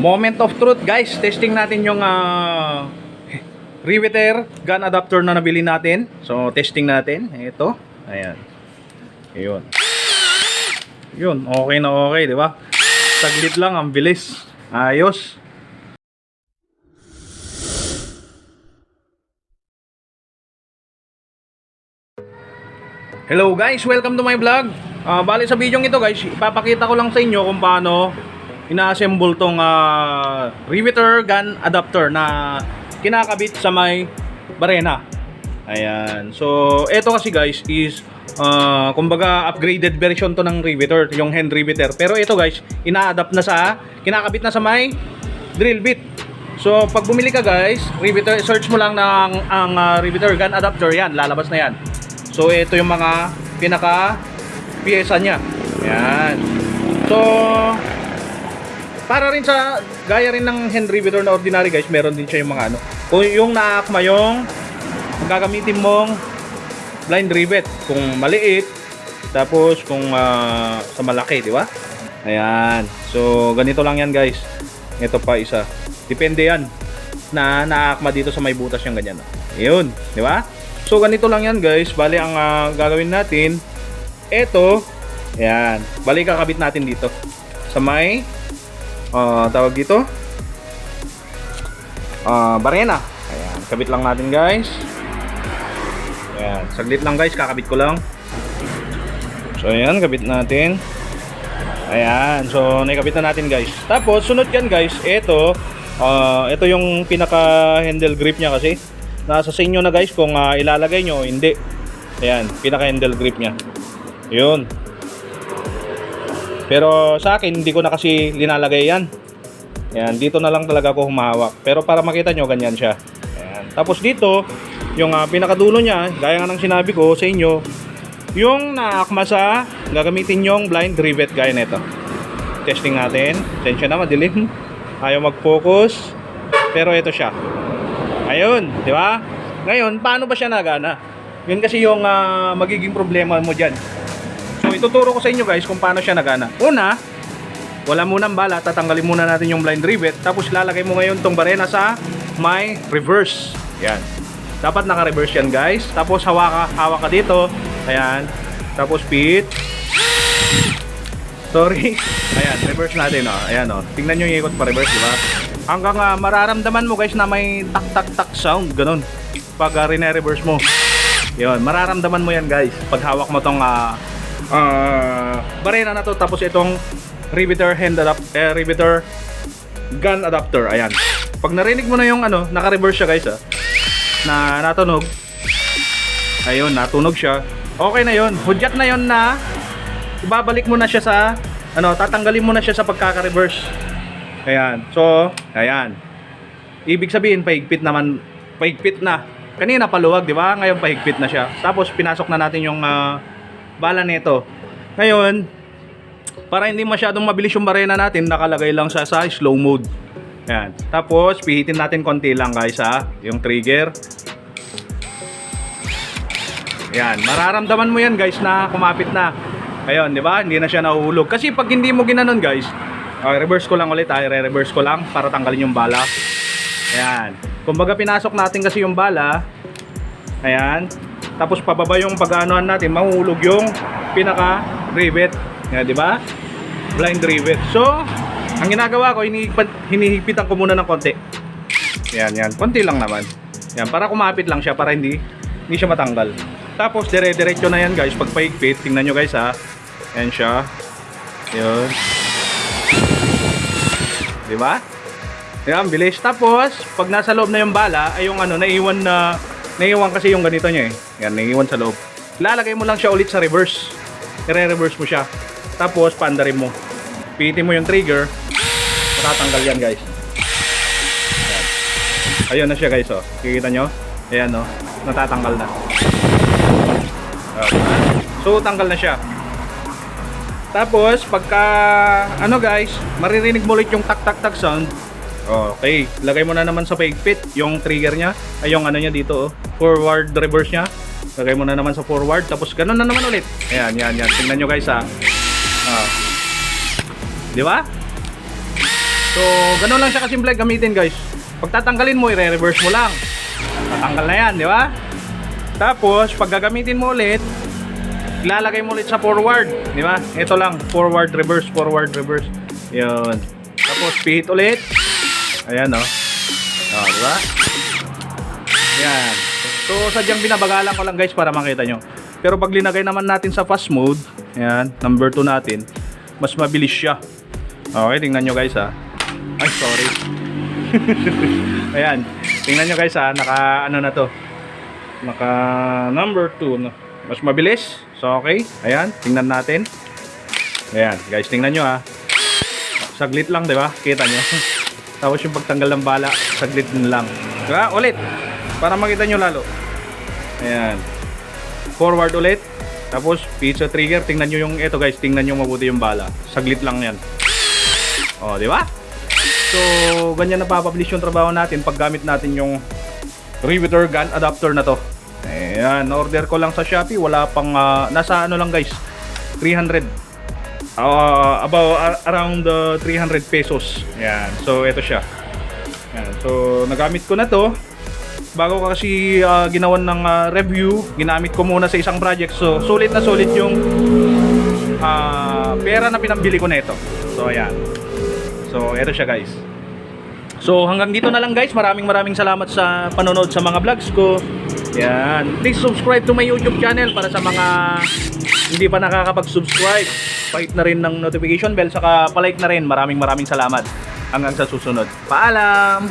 Moment of truth guys, testing natin yung riveter gun adapter na nabili natin. So testing natin, ito. Ayan. Ayun. Yun, okay na okay, di ba? Saglit lang, ang bilis. Ayos. Hello guys, welcome to my vlog. Bali sa video ito guys, ipapakita ko lang sa inyo kung paano ina-assemble tong riveter gun adapter na kinakabit sa may barena. Ayan. So, ito kasi guys is kumbaga upgraded version to ng riveter, yung hand riveter. Pero ito guys, ina-adapt na sa, kinakabit na sa may drill bit. So, pag bumili ka guys, riveter, search mo lang ng ang riveter gun adapter, yan, lalabas na yan. So, ito yung mga pinaka piyesa niya. Ayan. So, para rin sa gaya rin ng hand riveter na ordinary guys, meron din siya yung mga ano. Kung yung naakma yung gagamitin mong blind rivet, kung maliit, tapos kung sa malaki, di ba? Ayan. So, ganito lang yan guys. Ito pa isa. Depende yan na naakma dito sa may butas yung ganyan. Ayun, di ba? So, ganito lang yan guys. Bali, ang gagawin natin, ito, ayan. Bali, kakabit natin dito sa may tawag dito barena. Ayan, kabit lang natin guys. Ayan, saglit lang guys, kakabit ko lang. So ayan, kabit natin. Ayan, so naikabit na natin guys. Tapos sunod yan guys, ito yung pinaka handle grip nya kasi nasa sa inyo na guys kung ilalagay nyo o hindi. Ayan, pinaka handle grip nya. Yun. Pero sa akin, hindi ko na kasi linalagay yan. Ayan, dito na lang talaga ako humahawak. Pero para makita nyo, ganyan siya. Ayan. Tapos dito, yung pinakadulo niya, gaya nga ng sinabi ko sa inyo, yung naakma sa gagamitin yung blind rivet gaya nito. Testing natin. Tensya na, madilim. Ayaw mag-focus. Pero ito siya. Ayun, di ba? Ngayon, paano ba siya nagana? Yun kasi yung magiging problema mo dyan. So ituturo ko sa inyo guys kung paano siya nagana. Una, wala munang bala, tatanggalin muna natin yung blind rivet. Tapos lalagay mo ngayon tong barena sa may reverse. Yan. Dapat naka-reverse yan guys. Tapos hawak ka dito. Ayan. Tapos pit. Sorry. Ayan, reverse natin oh. Ayan oh. Tingnan nyo yung ikot pa reverse, di ba? Hanggang mararamdaman mo guys na may tak tak tak sound, ganun. Pag rine-reverse mo. Yun, mararamdaman mo yan guys. Pag hawak mo tong barena na to, tapos itong riveter riveter gun adapter. Ayan. Pag narinig mo na yung naka-reverse siya guys na natunog. Ayun, natunog siya. Okay na yun. Hudyat na yun na ibabalik mo na siya sa tatanggalin mo na siya sa pagkaka-reverse. Ayan. So, ayan. Ibig sabihin pahigpit naman, pahigpit na. Kanina paluwag, di ba? Ngayon pahigpit na siya. Tapos pinasok na natin yung bala nito. Ngayon, para hindi masyadong mabilis yung barena natin, nakalagay lang sa slow mode. Ayan. Tapos, pihitin natin konti lang guys yung trigger. Ayan. Mararamdaman mo yan guys na kumapit na. Ayun, di ba? Hindi na siya nahuhulog. Kasi pag hindi mo ginanon guys, reverse ko lang ulit. Re-reverse ko lang para tanggalin yung bala. Ayan. Kumbaga pinasok natin kasi yung bala. Ayan. Tapos pababa yung pag-aanohan natin, mahuhulog yung pinaka rivet. Yan, di ba? Blind rivet. So, ang ginagawa ko, hinihigpitan ko muna ng konti. Yan. Konti lang naman. Yan, para kumapit lang siya, para hindi siya matanggal. Tapos, dire-diretso na yan guys. Pag pahigpit, tingnan nyo guys Yan siya. Yun. Di ba? Yan, bilis. Tapos, pag nasa loob na yung bala, ay yung naiiwan kasi yung ganito niya Yan, naiiwan sa loob. Lalagay mo lang siya ulit sa reverse. I-reverse mo siya. Tapos, paandarin mo. Pihitin mo yung trigger. Matatanggal yan, guys. Ayan. Ayun na siya, guys, oh. Kikita nyo? Ayan, oh. Natatanggal na. So, tanggal na siya. Tapos, pagka, guys, maririnig mo ulit yung tak-tak-tak sound. Okay, lagay mo na naman sa pahigpit yung trigger niya, ay yung niya dito, forward reverse niya. Lagay mo na naman sa forward, tapos ganun na naman ulit. Ayan. Tingnan nyo guys Di ba? So, ganun lang siya kasimple gamitin guys. Pag tatanggalin mo, i-reverse mo lang. Tatanggal na yan, di ba? Tapos, pag gagamitin mo ulit, ilalagay mo ulit sa forward, di ba? Ito lang, forward, reverse, yun. Tapos, pihit ulit. Ayan, oh. Oh, di ba? Yan. So, sadyang binabagalan ko lang guys para makita nyo. Pero pag linagay naman natin sa fast mode, ayan, number 2 natin, mas mabilis siya. Okay, tingnan nyo guys ha. Ay, sorry. Ayan, tingnan nyo guys ha, naka ano na to. Naka number 2 no? Mas mabilis. So okay, ayan, tingnan natin. Ayan guys, tingnan nyo ha. Saglit lang, di ba? Kita nyo. Tapos yung pagtanggal ng bala, saglit din lang. Diba? Ulit, para makita nyo lalo. Ayan, forward ulit. Tapos pizza trigger, tingnan nyo yung ito guys, tingnan nyo mabuti yung bala. Saglit lang yan. O, di ba? So, ganyan napapublish yung trabaho natin pag gamit natin yung Riveter gun adapter na to. Ayan, order ko lang sa Shopee, wala pang nasa ano lang guys, 300. About around 300 pesos. Ayan, so ito siya. Ayan, so nagamit ko na to. Bago ko kasi ginawan ng review, ginamit ko muna sa isang project. So, sulit na sulit yung pera na pinambili ko na ito. So, ayan. So, ito siya guys. So, hanggang dito na lang guys. Maraming salamat sa panonood sa mga vlogs ko. Yan. Please subscribe to my YouTube channel para sa mga hindi pa nakakapag-subscribe. Pahit na rin ng notification bell, saka palike na rin. Maraming salamat. Hanggang sa susunod. Paalam!